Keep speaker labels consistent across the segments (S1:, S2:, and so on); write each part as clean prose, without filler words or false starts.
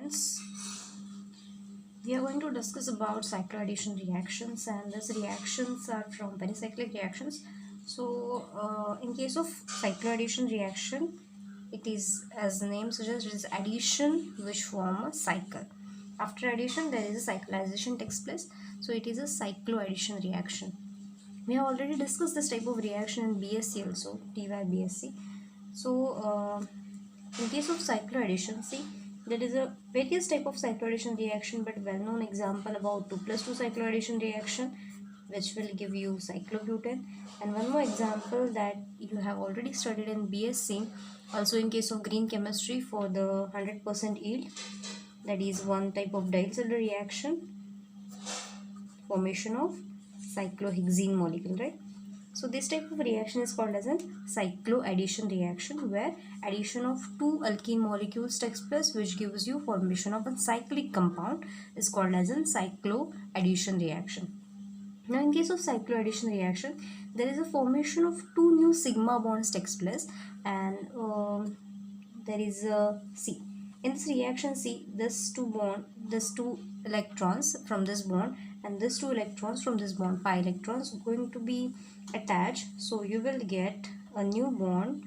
S1: Friends, we are going to discuss about cycloaddition reactions, and these reactions are from pericyclic reactions. So in case of cycloaddition reaction, it is, as the name suggests, it is addition which form a cycle. After addition there is a cyclization takes place, so it is a cycloaddition reaction. We have already discussed this type of reaction in BSc also, TY BSc. So in case of cycloaddition, see, there is a various type of cycloaddition reaction, but well-known example about 2 plus 2 cycloaddition reaction, which will give you cyclobutane. And one more example that you have already studied in BSc, also in case of green chemistry for the 100% yield, that is one type of diacetyl reaction, formation of cyclohexene molecule, right? So this type of reaction is called as a cycloaddition reaction, where addition of two alkene molecules takes place, which gives you formation of a cyclic compound, is called as a cycloaddition reaction. Now in case of cycloaddition reaction, there is a formation of two new sigma bonds takes place, and there is a C. In this reaction, see, this two electrons from this bond and this two electrons from this bond, pi electrons going to be attached. So you will get a new bond.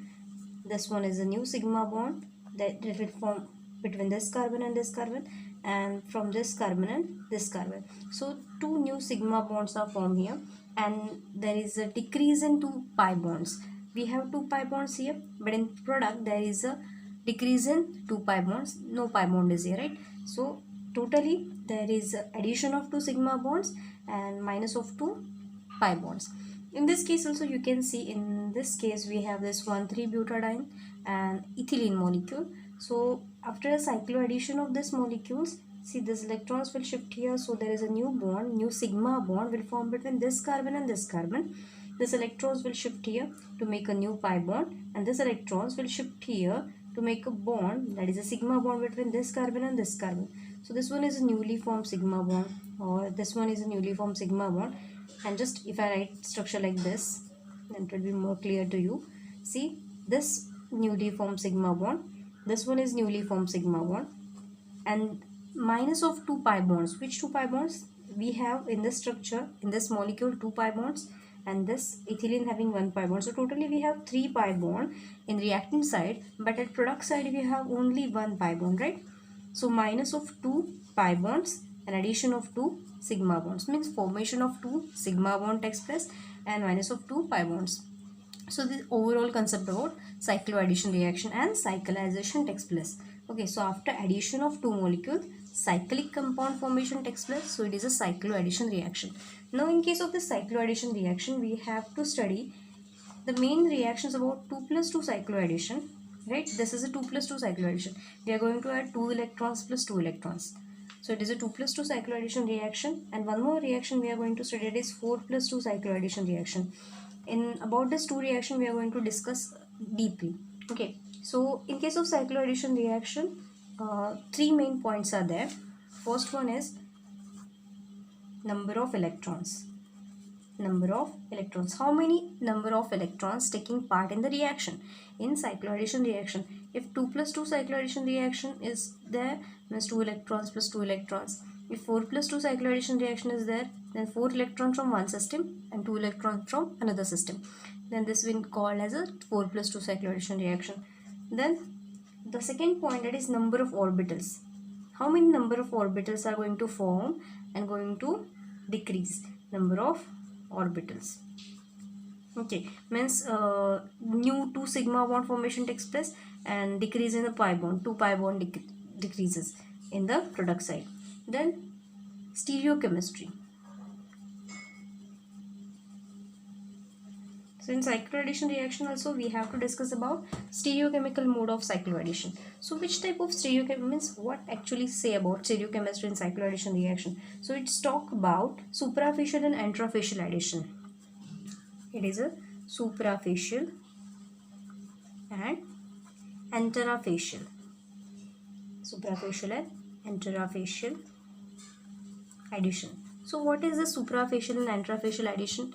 S1: This one is a new sigma bond that will form between this carbon and this carbon, and from this carbon and this carbon. So two new sigma bonds are formed here, and there is a decrease in two pi bonds. We have two pi bonds here, but in product there is a decrease in two pi bonds. No pi bond is here, right? So totally there is addition of two sigma bonds and minus of two pi bonds. In this case also, you can see in this case we have this 1,3-butadiene and ethylene molecule. So after a cycloaddition of these molecules, see, these electrons will shift here, so there is a new bond, new sigma bond will form between this carbon and this carbon. This electrons will shift here to make a new pi bond, and this electrons will shift here to make a bond, that is a sigma bond between this carbon and this carbon. So this one is a newly formed sigma bond, or this one is a newly formed sigma bond. And just if I write structure like this, then it will be more clear to you. See, this newly formed sigma bond, this one is newly formed sigma bond, and minus of two pi bonds. Which two pi bonds? We have in this structure, in this molecule, two pi bonds, and this ethylene having one pi bond. So totally we have three pi bond in reactant side, but at product side we have only one pi bond, right? So minus of two pi bonds and addition of two sigma bonds, means formation of two sigma bond takes place and minus of two pi bonds. So the overall concept about cycloaddition reaction and cyclization takes place. Okay, so after addition of two molecules, cyclic compound formation takes place. So it is a cycloaddition reaction. Now in case of the cycloaddition reaction, we have to study the main reactions about 2 plus 2 cycloaddition, right? This is a 2 plus 2 cycloaddition. We are going to add 2 electrons plus 2 electrons. So it is a 2 plus 2 cycloaddition reaction, and one more reaction we are going to study, it is 4 plus 2 cycloaddition reaction. In about this two reaction we are going to discuss deeply. Okay, so in case of cycloaddition reaction, three main points are there. First one is number of electrons. Number of electrons. How many number of electrons taking part in the reaction? In cycloaddition reaction, if 2 plus 2 cycloaddition reaction is there, means 2 electrons plus 2 electrons. If 4 plus 2 cycloaddition reaction is there, then 4 electrons from one system and 2 electrons from another system. Then this will be called as a 4 plus 2 cycloaddition reaction. Then the second point, that is number of orbitals. How many number of orbitals are going to form and going to decrease? Number of orbitals. Okay, means new 2 sigma bond formation takes place and decrease in the pi bond, 2 pi bond decreases in the product side. Then stereochemistry. So in cycloaddition reaction also we have to discuss about stereochemical mode of cycloaddition. So which type of stereochemistry, means what actually say about stereochemistry in cycloaddition reaction? So it's talk about suprafacial and intrafacial addition. It is a suprafacial and interfacial. Suprafacial and interfacial addition. So what is the suprafacial and intrafacial addition?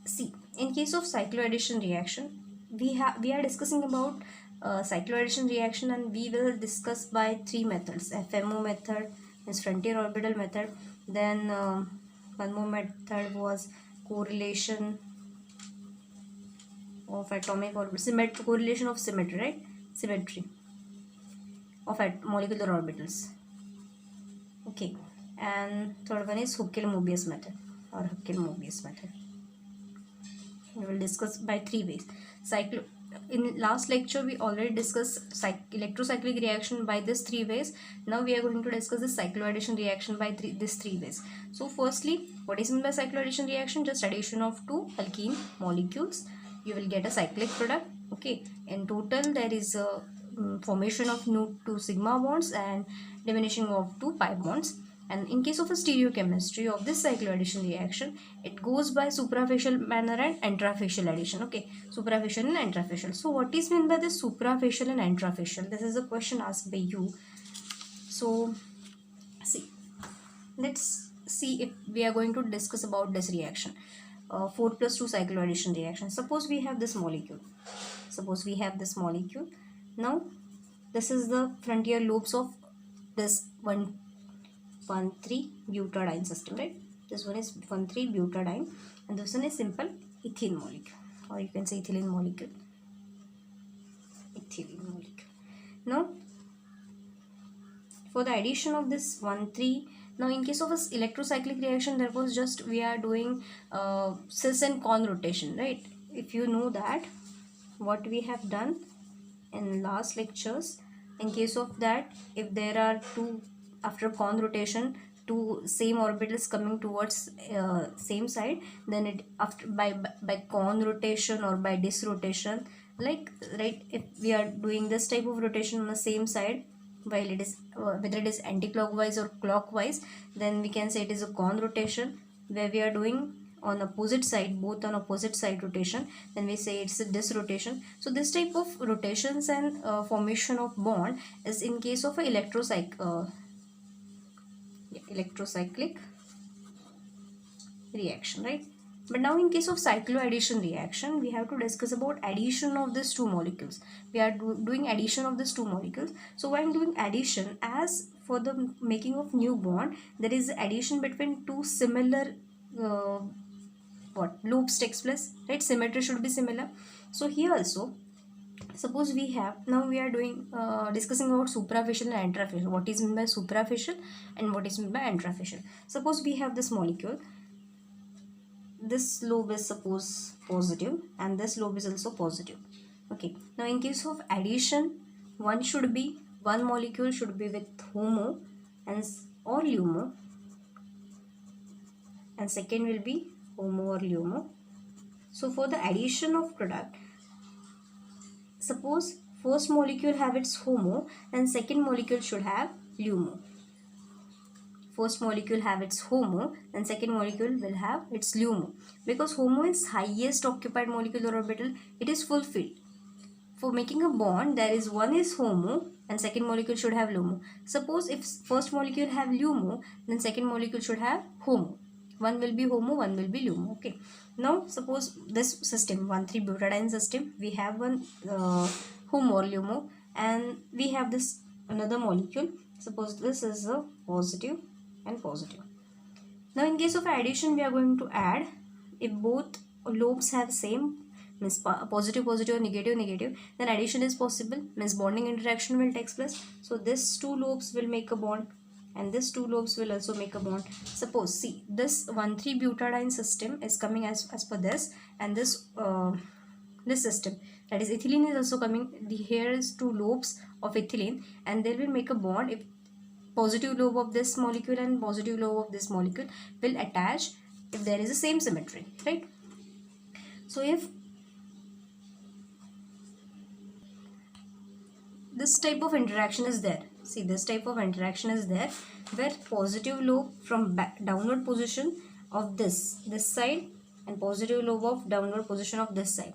S1: See, in case of cycloaddition reaction, we are discussing about cycloaddition reaction, and we will discuss by three methods: FMO method, is frontier orbital method. Then one more method was correlation of atomic orbit, correlation of symmetry, right? Symmetry of molecular orbitals. Okay, and third one is Huckel-Mobius method or Huckel-Mobius method. We will discuss by three ways. In last lecture we already discussed electrocyclic reaction by these three ways. Now we are going to discuss the cycloaddition reaction by these three ways. So firstly, what is meant by cycloaddition reaction? Just addition of two alkene molecules, you will get a cyclic product. Okay, in total there is a formation of new two sigma bonds and diminishing of two pi bonds. And in case of a stereochemistry of this cycloaddition reaction, it goes by suprafacial manner and intrafacial addition. Okay, suprafacial and intrafacial. So what is meant by this suprafacial and intrafacial? This is a question asked by you. So let's see if we are going to discuss about this reaction. 4+2 cycloaddition reaction. Suppose we have this molecule. Now this is the frontier lobes of this 1,3-butadiene system, right? This one is 1,3-butadiene and this one is simple ethene molecule, or you can say ethylene molecule. Now for the addition of this 1,3, now in case of a electrocyclic reaction, there was just we are doing cis and con rotation, right? If you know that what we have done in last lectures, in case of that, if there are two, after con rotation, two same orbitals coming towards same side, then it after by con rotation or by dis rotation, like, right, if we are doing this type of rotation on the same side, while it is whether it is anti-clockwise or clockwise, then we can say it is a con rotation. Where we are doing on opposite side, both on opposite side rotation, then we say it's a dis rotation. So this type of rotations and formation of bond is in case of a electrocyclic reaction, right? But now in case of cycloaddition reaction, we have to discuss about addition of these two molecules. We are doing addition of these two molecules. So when doing addition, as for the making of new bond, there is addition between two similar loops takes place, right? Symmetry should be similar. So here also, suppose we have, now we are doing discussing about suprafacial and intrafacial. What is meant by suprafacial and what is meant by intrafacial? Suppose we have this molecule, this lobe is suppose positive and this lobe is also positive. Okay, now in case of addition, one molecule should be with HOMO and or LUMO, and second will be HOMO or LUMO. So for the addition of product, suppose first molecule have its HOMO and second molecule should have LUMO. First molecule have its HOMO and second molecule will have its LUMO. Because HOMO is highest occupied molecular orbital, it is fulfilled. For making a bond, there is one is HOMO and second molecule should have LUMO. Suppose if first molecule have LUMO, then second molecule should have HOMO. One will be HOMO, one will be LUMO. Okay. Now suppose this system, 1,3-butadiene system, we have one HOMO or LUMO, and we have this another molecule. Suppose this is a positive and positive. Now in case of addition, we are going to add, if both lobes have same, means positive or negative, then addition is possible, means bonding interaction will take place. So this two lobes will make a bond and this two lobes will also make a bond. Suppose, see, this 1,3-butadiene system is coming as per this, and this this system, that is ethylene, is also coming. Here is two lobes of ethylene and they will make a bond if positive lobe of this molecule and positive lobe of this molecule will attach if there is a same symmetry, right? So if this type of interaction is there, see, this type of interaction is there, where positive lobe from downward position of this side and positive lobe of downward position of this side,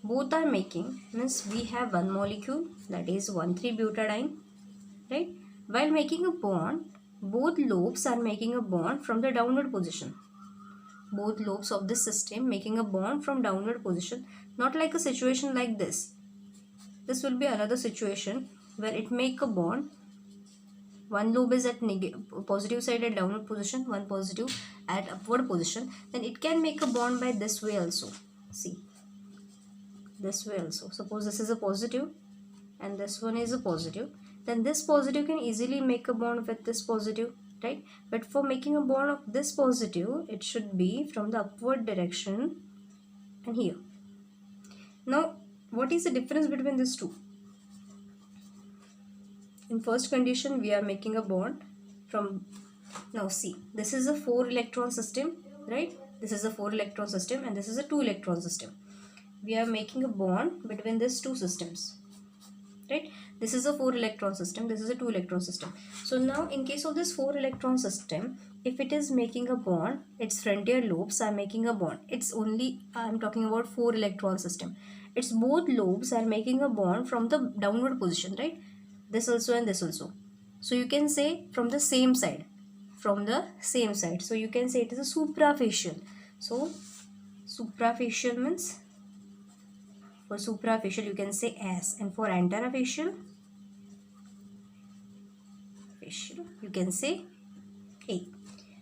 S1: both are making, means we have one molecule, that is 1,3-butadiene, right? While making a bond, both lobes are making a bond from the downward position. Both lobes of this system making a bond from downward position, not like a situation like this, this will be another situation where it make a bond. One lobe is at positive side at downward position, one positive at upward position. Then it can make a bond by this way also. See, this way also. Suppose this is a positive and this one is a positive. Then this positive can easily make a bond with this positive, right? But for making a bond of this positive, it should be from the upward direction and here. Now, what is the difference between these two? In first condition, we are making a bond from, now see, this is a 4 electron system, right? This is a 4 electron system and this is a 2 electron system. We are making a bond between these two systems, right? This is a 4 electron system, this is a 2 electron system. So now in case of this 4 electron system, if it is making a bond, its frontier lobes are making a bond. It's only, I'm talking about 4 electron system. Its both lobes are making a bond from the downward position, right? This also and this also. So you can say from the same side, from the same side. So you can say it is a suprafacial. So suprafacial means, for suprafacial you can say S, and for anterofacial you can say A.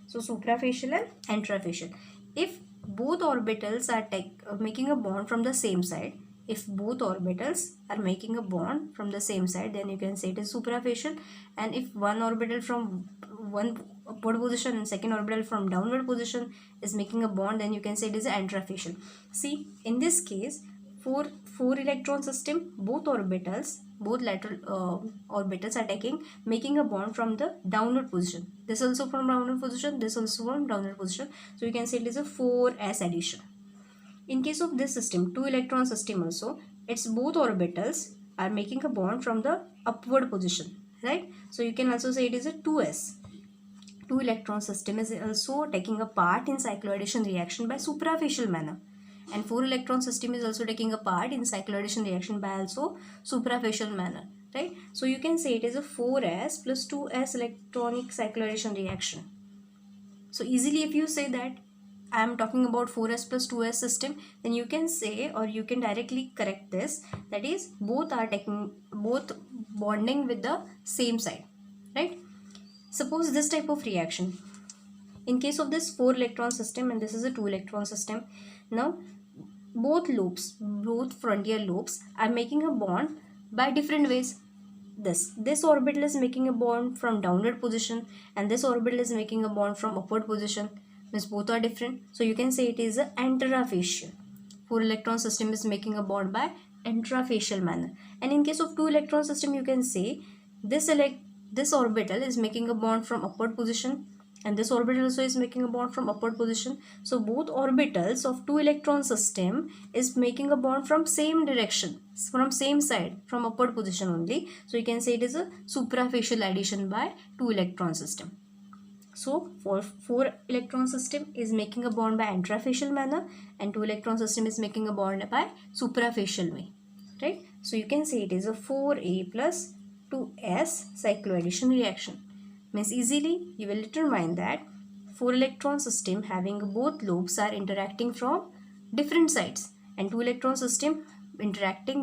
S1: So suprafacial and anterofacial. If both orbitals are making a bond from the same side, if both orbitals are making a bond from the same side, then you can say it is suprafacial. And if one orbital from one upward position and second orbital from downward position is making a bond, then you can say it is anterofacial. See, in this case, for 4 electron system, both orbitals, both lateral orbitals are making a bond from the downward position. This also from downward position, this also from downward position. So you can say it is a 4s addition. In case of this system, 2 electron system also, its both orbitals are making a bond from the upward position, right? So you can also say it is a 2s. 2 electron system is also taking a part in cycloaddition reaction by suprafacial manner. And 4 electron system is also taking a part in cycloaddition reaction by also suprafacial manner, right? So you can say it is a 4s plus 2s electronic cycloaddition reaction. So easily if you say that I am talking about 4s plus 2s system, then you can say, or you can directly correct this, that is both bonding with the same side, right? Suppose this type of reaction. In case of this 4 electron system and this is a 2 electron system, now both lobes, both frontier lobes are making a bond by different ways. This orbital is making a bond from downward position and this orbital is making a bond from upward position. Means both are different. So you can say it is a anterofacial. 4 electron system is making a bond by anterofacial manner. And in case of 2 electron system, you can say this orbital is making a bond from upward position and this orbital also is making a bond from upward position. So both orbitals of 2 electron system is making a bond from same direction, from same side, from upward position only. So you can say it is a suprafacial addition by 2 electron system. So for 4 electron system is making a bond by anterofacial manner and 2 electron system is making a bond by suprafacial way, right? So you can say it is a 4a plus 2s cycloaddition reaction. Means easily you will determine that 4 electron system having both lobes are interacting from different sides and 2 electron system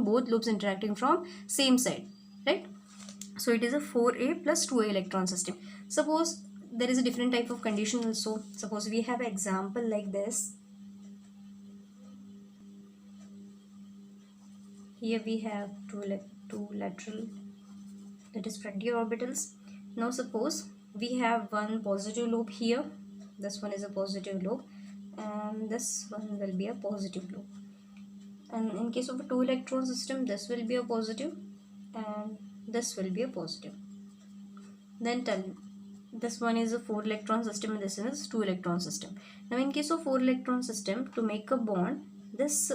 S1: both lobes interacting from same side, right? So it is a 4a plus 2a electron system. Suppose there is a different type of condition also. Suppose we have an example like this. Here we have two lateral, that is frontier orbitals. Now suppose we have one positive lobe here. This one is a positive lobe and this one will be a positive lobe. And in case of a 2 electron system, this will be a positive and this will be a positive. Then tell me, this one is a 4 electron system and this is 2 electron system. Now in case of 4 electron system, to make a bond, this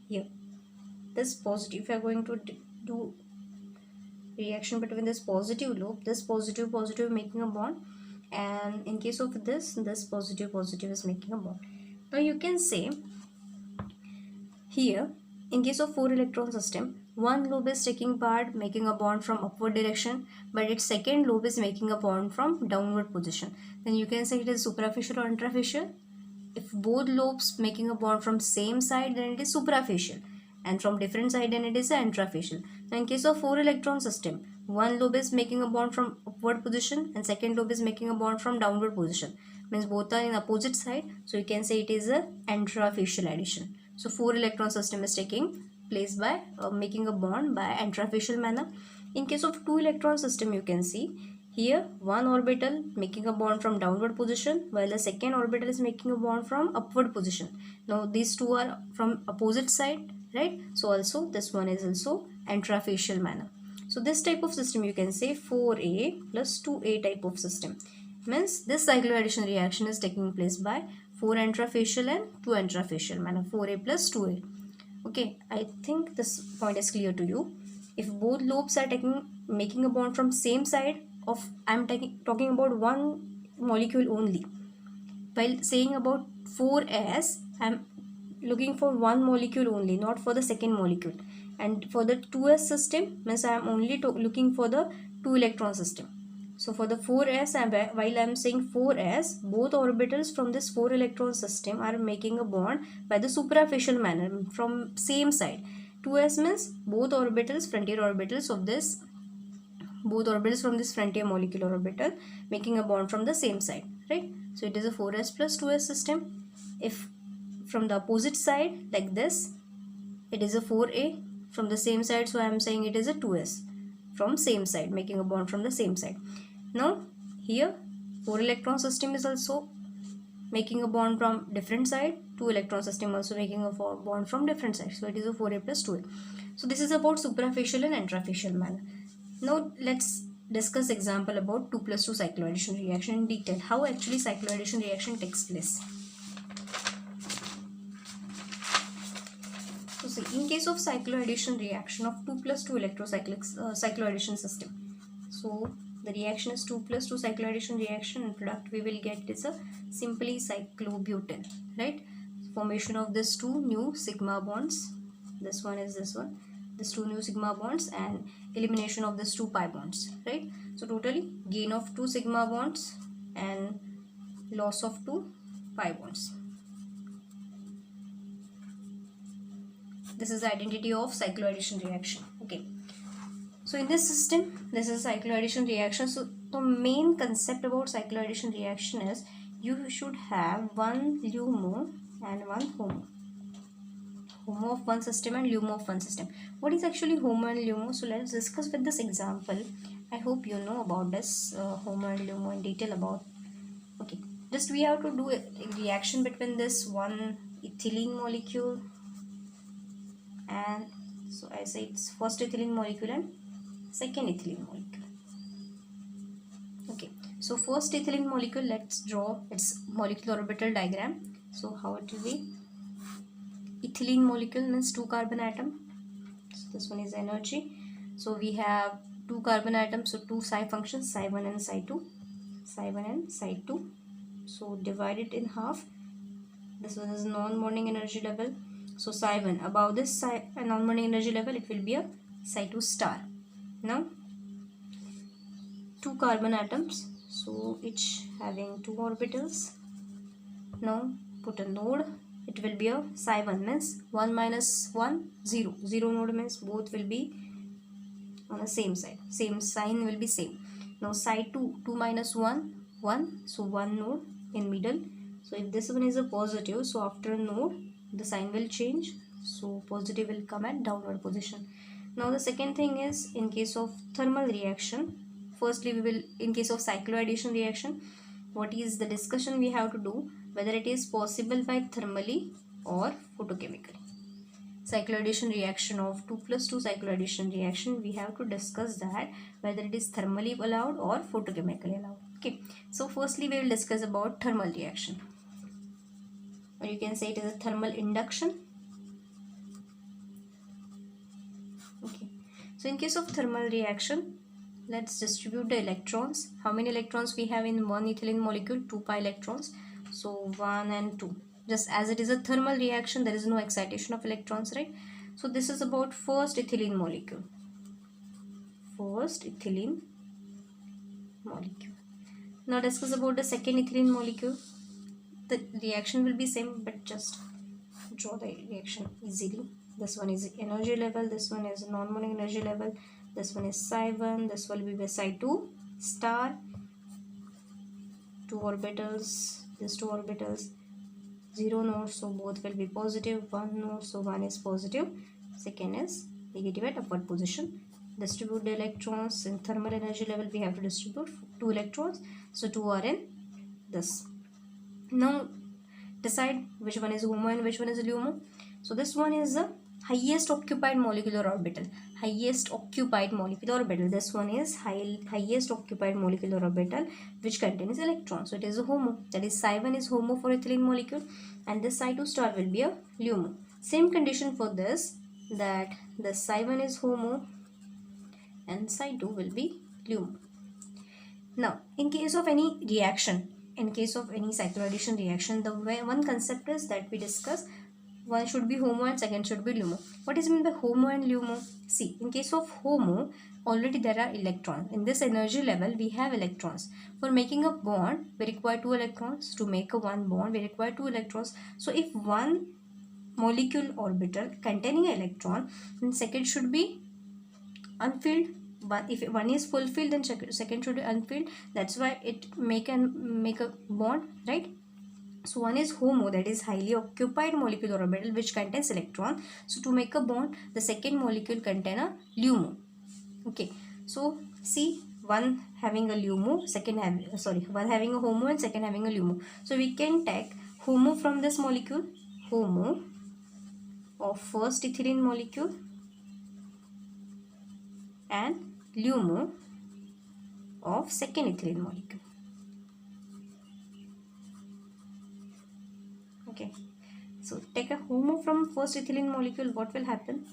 S1: here, this positive, if you are going to do reaction between this positive lobe, this positive making a bond, and in case of this positive is making a bond. Now you can say here, in case of 4 electron system, one lobe is taking part making a bond from upward direction, but its second lobe is making a bond from downward position. Then you can say it is suprafacial or anterofacial. If both lobes making a bond from same side, then it is suprafacial. and from different side, then it is an intrafacial. Now in case of 4 electron system, one lobe is making a bond from upward position and second lobe is making a bond from downward position, means both are in opposite side, so you can say it is a intrafacial addition. So 4 electron system is taking place by making a bond by intrafacial manner. In case of 2 electron system, you can see here one orbital making a bond from downward position while the second orbital is making a bond from upward position. Now these two are from opposite side, right? So also this one is also intrafacial manner. So this type of system you can say 4A plus 2A type of system, means this cycloaddition reaction is taking place by 4 intrafacial and 2 intrafacial manner, 4A plus 2A. Okay, I think this point is clear to you. If both lobes are making a bond from same side of, I'm talking about one molecule only. While saying about 4s, I'm looking for one molecule only, not for the second molecule. And for the 2s system, means I am only looking for the 2 electron system. So for the 4s, while I am saying 4s, both orbitals from this 4 electron system are making a bond by the suprafacial manner from same side. 2s means both orbitals, frontier orbitals of this, both orbitals from this frontier molecular orbital making a bond from the same side, right? So it is a 4s plus 2s system. If from the opposite side like this, it is a 4a from the same side, so I am saying it is a 2s from same side, making a bond from the same side. Now here 4 electron system is also making a bond from different side, 2 electron system also making a bond from different side, so it is a 4a plus 2a. So this is about suprafacial and intrafacial manner. Now let's discuss example about 2 plus 2 cycloaddition reaction in detail, how actually cycloaddition reaction takes place. So see, in case of cycloaddition reaction of 2 plus 2 cycloaddition system, so the reaction is 2 plus 2 cycloaddition reaction, and product we will get is a simply cyclobutane, right? Formation of this 2 new sigma bonds, this one is this one, this 2 new sigma bonds, and elimination of this 2 pi bonds, right? So totally gain of 2 sigma bonds and loss of 2 pi bonds. This is the identity of cycloaddition reaction. Okay, so in this system, this is cycloaddition reaction. So the main concept about cycloaddition reaction is you should have one LUMO and one HOMO. HOMO of one system and LUMO of one system. What is actually HOMO and LUMO? So let's discuss with this example. I hope you know about this HOMO and LUMO in detail about. Okay, just we have to do a reaction between this one ethylene molecule, and so I say it's first ethylene molecule and second ethylene molecule. Okay, so first ethylene molecule, let's draw its molecular orbital diagram. So how it will be? Ethylene molecule means 2 carbon atom. So this one is energy. So we have 2 carbon atoms, so 2 psi functions, psi 1 and psi 2, psi 1 and psi 2. So divide it in half. This one is non-bonding energy level. So psi 1 above this psi non-bonding energy level, it will be a psi 2 star. Now 2 carbon atoms, so each having 2 orbitals. Now put a node, it will be a psi 1 means 1 minus 1 0, 0 node means both will be on the same side, same sign will be same. Now psi 2, 2 minus 1 1, so 1 node in middle. So if this one is a positive, so after a node the sign will change, so positive will come at downward position. Now the second thing is in case of thermal reaction. Firstly we will, in case of cycloaddition reaction, what is the discussion we have to do, whether it is possible by thermally or photochemically. Cycloaddition reaction of 2 plus 2 cycloaddition reaction, we have to discuss that whether it is thermally allowed or photochemically allowed. Okay, so firstly we will discuss about thermal reaction, or you can say it is a thermal induction. Okay, so in case of thermal reaction, let's distribute the electrons. How many electrons we have in one ethylene molecule? 2 pi electrons. So 1 and 2. Just as it is a thermal reaction, there is no excitation of electrons, right? So this is about first ethylene molecule. First ethylene molecule. Now discuss about the second ethylene molecule. The reaction will be same, but just draw the reaction easily. This one is energy level, this one is non-Monic energy level, this one is psi1, this will be psi2 star, two orbitals, these two orbitals, 0 nodes, so both will be positive, 1 node, so one is positive, second is negative at upward position. Distribute the electrons. In thermal energy level we have to distribute 2 electrons, so 2 are in this. Now decide which one is HOMO and which one is LUMO. So this one is the highest occupied molecular orbital. Highest occupied molecular orbital. This one is highest occupied molecular orbital which contains electrons. So it is a HOMO. That is psi1 is HOMO for ethylene molecule, and this psi2 star will be a LUMO. Same condition for this, that the psi1 is HOMO and psi2 will be LUMO. Now in case of any reaction, in case of any cycloaddition reaction, the one concept is that we discuss, one should be HOMO and second should be LUMO. What is meant by HOMO and LUMO? See, in case of HOMO, already there are electrons. In this energy level, we have electrons. For making a bond, we require 2 electrons. To make a one bond, we require 2 electrons. So if one molecule orbital containing an electron, then second should be unfilled. But if one is fulfilled, then second should be unfilled. That's why it make a bond, right? So one is HOMO, that is highly occupied molecular orbital which contains electron. So to make a bond, the second molecule contain a LUMO. Okay, so see, one having a LUMO, one having a HOMO and second having a LUMO. So we can take HOMO from this molecule, HOMO of first ethylene molecule, and LUMO of second ethylene molecule. Okay, so take a HOMO from first ethylene molecule, what will happen?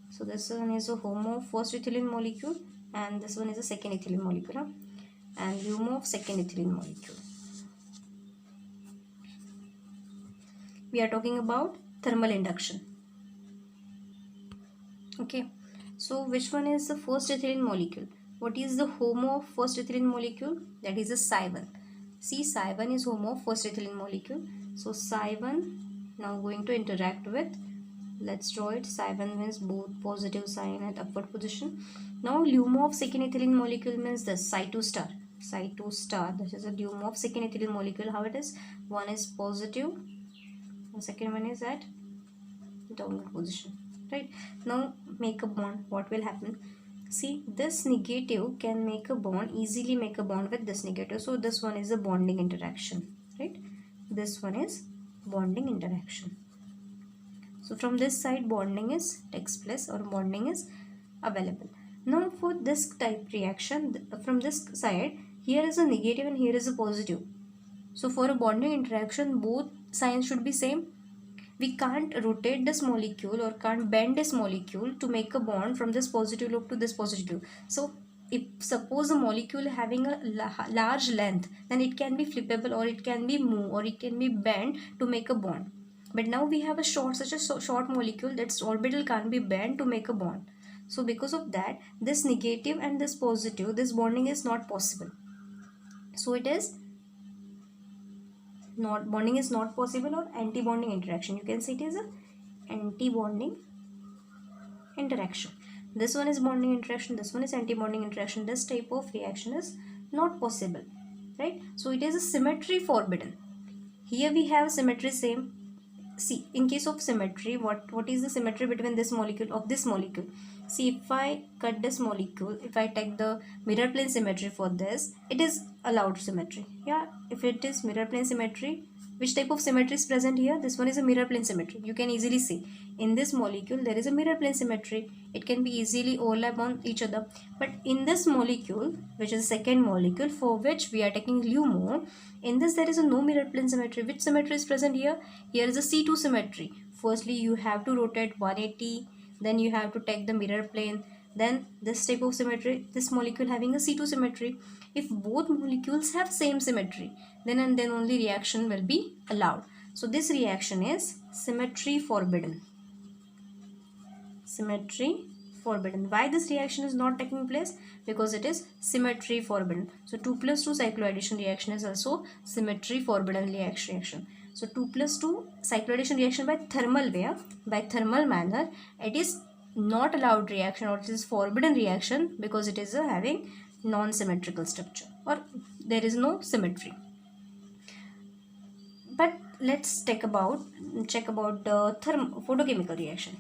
S1: So this one is a HOMO of first ethylene molecule and this one is a second ethylene molecule, and LUMO of second ethylene molecule. We are talking about thermal induction. Okay, so which one is the first ethylene molecule? What is the HOMO of first ethylene molecule? That is a psi1. See, psi1 is HOMO of first ethylene molecule. So psi1 now going to interact with, let's draw it, psi1 means both positive sign at upward position. Now LUMO of second ethylene molecule means the psi2 star. Psi2 star, this is a LUMO of second ethylene molecule. How it is? One is positive, the second one is at downward position, right? Now make a bond. What will happen? See, this negative can make a bond, easily make a bond with this negative. So this one is a bonding interaction, right? This one is bonding interaction. So from this side bonding takes place, or bonding is available. Now for this type reaction, from this side, here is a negative and here is a positive. So for a bonding interaction, both signs should be same. We can't rotate this molecule or can't bend this molecule to make a bond from this positive loop to this positive. So if suppose a molecule having a large length, then it can be flippable, or it can be moved, or it can be bent to make a bond. But now we have such a short molecule that orbital can't be bent to make a bond. So because of that, this negative and this positive, this bonding is not possible. So it is not, bonding is not possible, or anti-bonding interaction. You can say it is a anti-bonding interaction. This one is bonding interaction, this one is anti-bonding interaction. This type of reaction is not possible, right? So it is a symmetry forbidden. Here we have symmetry same. See, in case of symmetry, what is the symmetry between this molecule of this molecule? See, if I cut this molecule, if I take the mirror plane symmetry for this, it is allowed symmetry. Yeah, if it is mirror plane symmetry, which type of symmetry is present here? This one is a mirror plane symmetry. You can easily see in this molecule there is a mirror plane symmetry. It can be easily overlap on each other. But in this molecule, which is the second molecule for which we are taking LUMO, in this there is a no mirror plane symmetry. Which symmetry is present here? Here is a C2 symmetry. Firstly, you have to rotate 180, then you have to take the mirror plane. Then this type of symmetry, this molecule having a C2 symmetry. If both molecules have same symmetry, then and then only reaction will be allowed. So this reaction is symmetry forbidden. Symmetry forbidden. Why this reaction is not taking place? Because it is symmetry forbidden. So 2+2 cycloaddition reaction is also symmetry forbidden reaction. So 2 plus 2 cycloaddition reaction by thermal way, by thermal manner, it is not allowed reaction, or it is forbidden reaction, because it is having non-symmetrical structure, or there is no symmetry. But let's check about the photochemical reaction.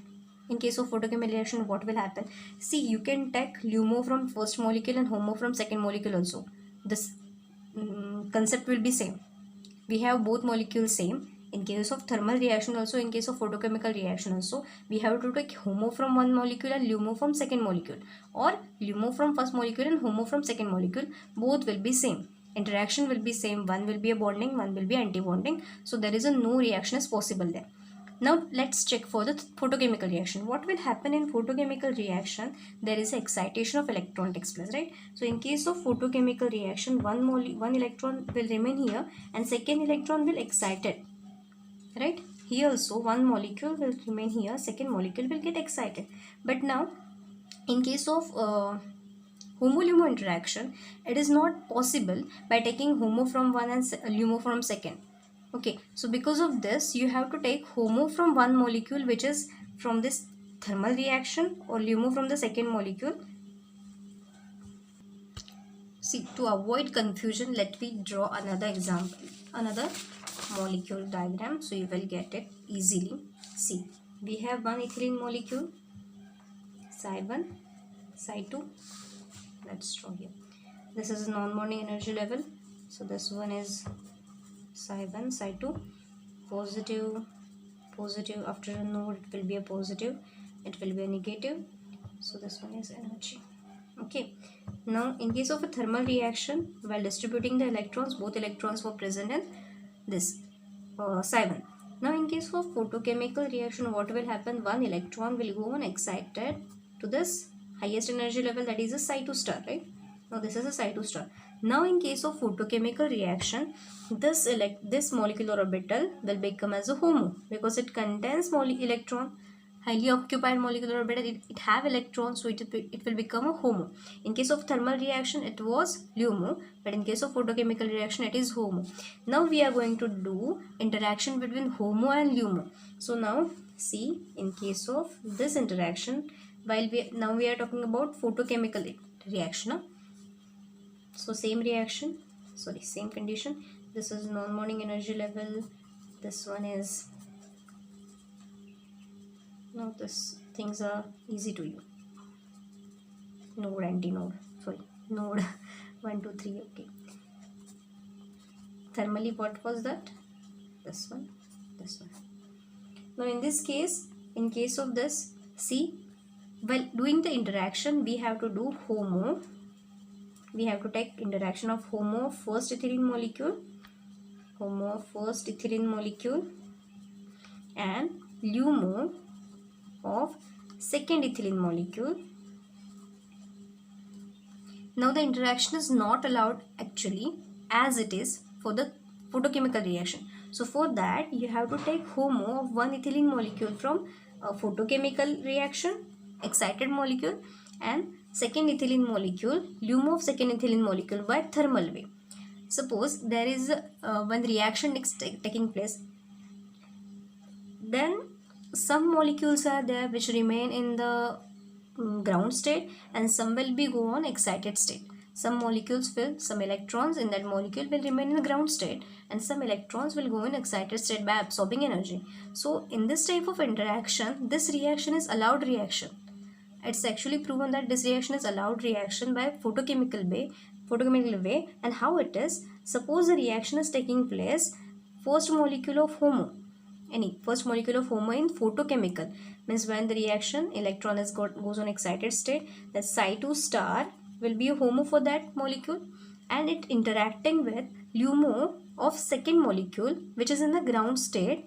S1: In case of photochemical reaction, what will happen? See, you can take LUMO from first molecule and HOMO from second molecule also. This concept will be same. We have both molecules same. In case of thermal reaction also, in case of photochemical reaction also, we have to take HOMO from one molecule and LUMO from second molecule, or LUMO from first molecule and HOMO from second molecule. Both will be same. Interaction will be same. One will be a bonding, one will be anti-bonding. So there is a no reaction is possible there. Now let's check for the photochemical reaction. What will happen in photochemical reaction? There is excitation of electron takes place, right? So in case of photochemical reaction, one electron will remain here and second electron will excited, right? Here also one molecule will remain here, second molecule will get excited. But now in case of HOMO-LUMO interaction, it is not possible by taking HOMO from one and LUMO from second. Okay, so because of this, you have to take HOMO from one molecule which is from this thermal reaction, or LUMO from the second molecule. See, to avoid confusion, let me draw another example, another molecule diagram, so you will get it easily. See, we have one ethylene molecule, Psi1, Psi2. Let's draw here. This is non-bonding energy level. So this one is Psi1, Psi2, positive, positive. After a node, it will be a positive, it will be a negative. So this one is energy. Okay. Now in case of a thermal reaction, while distributing the electrons, both electrons were present in this Psi1. Now in case of photochemical reaction, what will happen? One electron will go on excited to this highest energy level, that is a Psi2 star, right? Now this is a Psi2 star. Now in case of photochemical reaction, this molecular orbital will become as a HOMO, because it contains electron, highly occupied molecular orbital, it have electrons, so it will become a HOMO. In case of thermal reaction, it was LUMO, but in case of photochemical reaction, it is HOMO. Now we are going to do interaction between HOMO and LUMO. So now see, in case of this interaction, while we are talking about photochemical reaction, so same reaction, sorry, same condition. This is non-bonding energy level, this one is, now this things are easy to you, node, anti-node, sorry, node 1 2 3. Okay, thermally what was that? This one, this one. Now in this case, in case of this, see, while doing the interaction, we have to do HOMO. We have to take interaction of HOMO of first ethylene molecule, HOMO of first ethylene molecule, and LUMO of second ethylene molecule. Now the interaction is not allowed actually, as it is for the photochemical reaction. So for that, you have to take HOMO of one ethylene molecule from a photochemical reaction, excited molecule, and second ethylene molecule, LUMO of second ethylene molecule by thermal way. Suppose there is one reaction taking place, then some molecules are there which remain in the ground state, and some will be go on excited state. Some molecules some electrons in that molecule will remain in the ground state, and some electrons will go in excited state by absorbing energy. So in this type of interaction, this reaction is allowed reaction. It's actually proven that this reaction is allowed reaction by photochemical way. And how it is? Suppose the reaction is taking place, first molecule of HOMO, first molecule of HOMO in photochemical, means when the reaction electron goes on excited state, the Psi2 star will be a HOMO for that molecule, and it interacting with LUMO of second molecule which is in the ground state,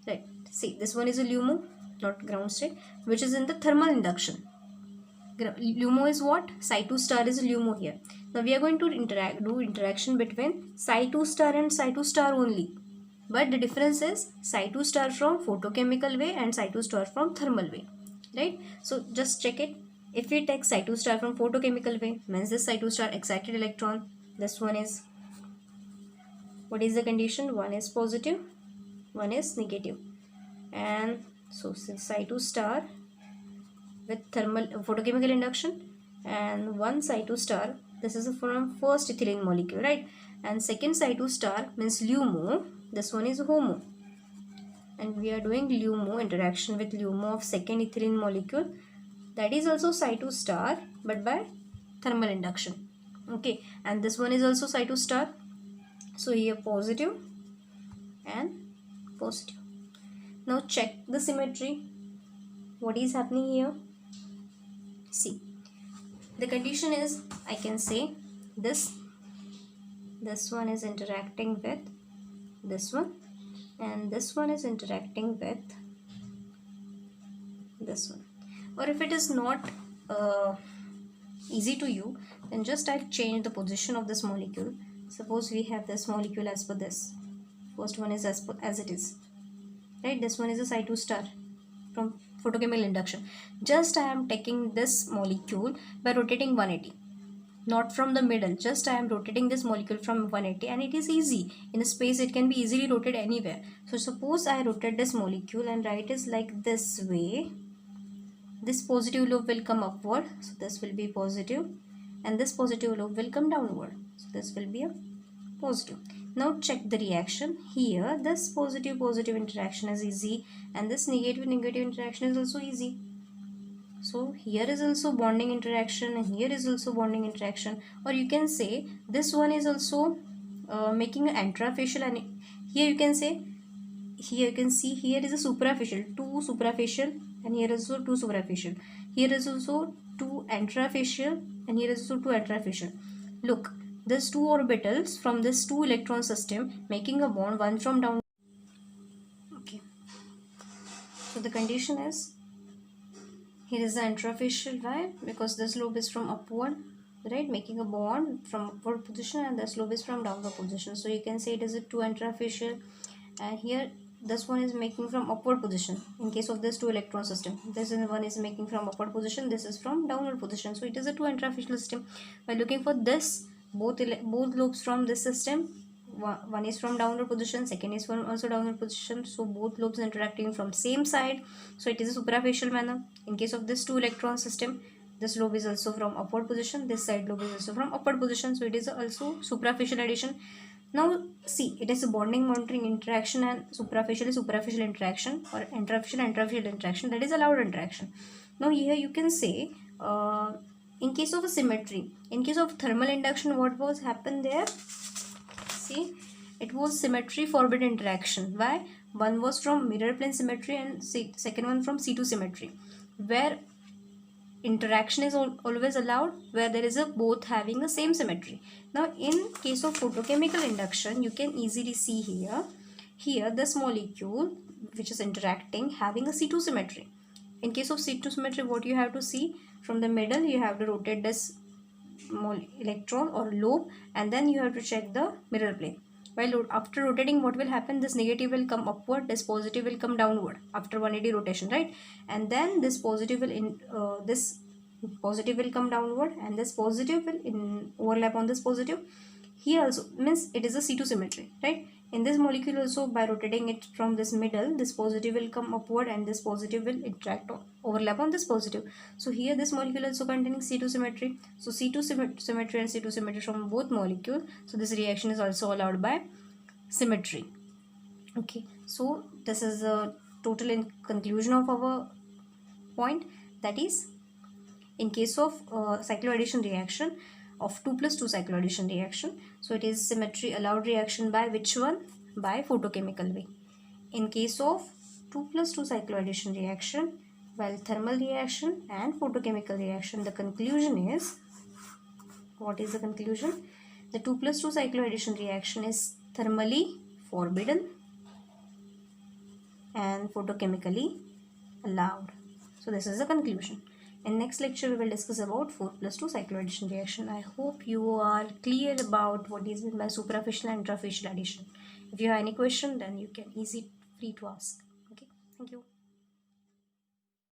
S1: right? See, this one is a LUMO, not ground state, which is in the thermal induction. LUMO is what? Psi2 star is LUMO here. Now we are going to do interaction between Psi2 star and Psi2 star only. But the difference is Psi2 star from photochemical way and Psi2 star from thermal way. Right? So just check it. If we take Psi2 star from photochemical way, means this Psi2 star excited electron. This one is, what is the condition? One is positive, one is negative. And so Cy2 star with thermal photochemical induction, and one Cy2 star, this is from first ethylene molecule, right? And second Cy2 star means LUMO, this one is HOMO, and we are doing LUMO interaction with LUMO of second ethylene molecule, that is also Cy2 star but by thermal induction. Okay, and this one is also Cy2 star, so here positive and positive. Now check the symmetry. What is happening here? See, the condition is, I can say this one is interacting with this one, and this one is interacting with this one. Or if it is not easy to you, then just I'll change the position of this molecule. Suppose we have this molecule as per this. First one is as it is, right? This one is a Cy2 star from photochemical induction. Just I am taking this molecule by rotating 180, not from the middle. Just I am rotating this molecule from 180, and it is easy. In a space it can be easily rotated anywhere. So suppose I rotate this molecule and write is like this way. This positive lobe will come upward, so this will be positive, and this positive lobe will come downward, so this will be a positive. Now check the reaction. Here this positive interaction is easy, and this negative interaction is also easy. So here is also bonding interaction, and here is also bonding interaction. Or you can say this one is also making an intrafacial, and here you can say, here you can see here is a superficial, two superficial, and here is also two superficial. Here is also two intrafacial, and here is also two intrafacial. Look, these two orbitals from this two electron system making a bond, one from down. Okay, so the condition is, here is the intrafacial. Why? Because this lobe is from upward, right, making a bond from upward position, and this lobe is from downward position. So you can say it is a two intrafacial, and here this one is making from upward position. In case of this two electron system, this one is making from upward position, this is from downward position. So it is a two intrafacial system. By looking for this, both lobes from this system, one is from downward position, second is from also downward position, so both lobes interacting from same side, so it is a supraphacial manner. In case of this two electron system, this lobe is also from upward position, this side lobe is also from upward position, so it is also supraphacial addition. Now see, it is a bonding monitoring interaction, and superficial is superficial interaction, or intrafacial interaction, that is allowed interaction. Now here you can say, in case of a symmetry, in case of thermal induction, what was happened there? See, it was symmetry forbidden interaction. Why? One was from mirror plane symmetry, and second one from C2 symmetry, where interaction is always allowed, where there is a both having the same symmetry. Now in case of photochemical induction, you can easily see here this molecule which is interacting having a C2 symmetry. In case of C2 symmetry, what you have to see, from the middle you have to rotate this electron or lobe, and then you have to check the mirror plane. While after rotating, what will happen? This negative will come upward, this positive will come downward after 180 rotation, right? And then this positive will this positive will come downward, and this positive will overlap on this positive. Here also means it is a C2 symmetry, right? In this molecule also, by rotating it from this middle, this positive will come upward, and this positive will overlap on this positive. So here this molecule also containing C2 symmetry. So C2 symmetry and C2 symmetry from both molecules. So this reaction is also allowed by symmetry. Okay, so this is a total in conclusion of our point, that is, in case of cycloaddition reaction of 2 plus 2 cycloaddition reaction, so it is symmetry allowed reaction by which one? By photochemical way. In case of 2 plus 2 cycloaddition reaction, while thermal reaction and photochemical reaction, the conclusion is, what is the conclusion? The 2 plus 2 cycloaddition reaction is thermally forbidden and photochemically allowed. So this is the conclusion. In next lecture, we will discuss about 4 plus 2 cycloaddition reaction. I hope you are clear about what is meant by superficial and intrafacial addition. If you have any question, then you can free to ask. Okay, thank you.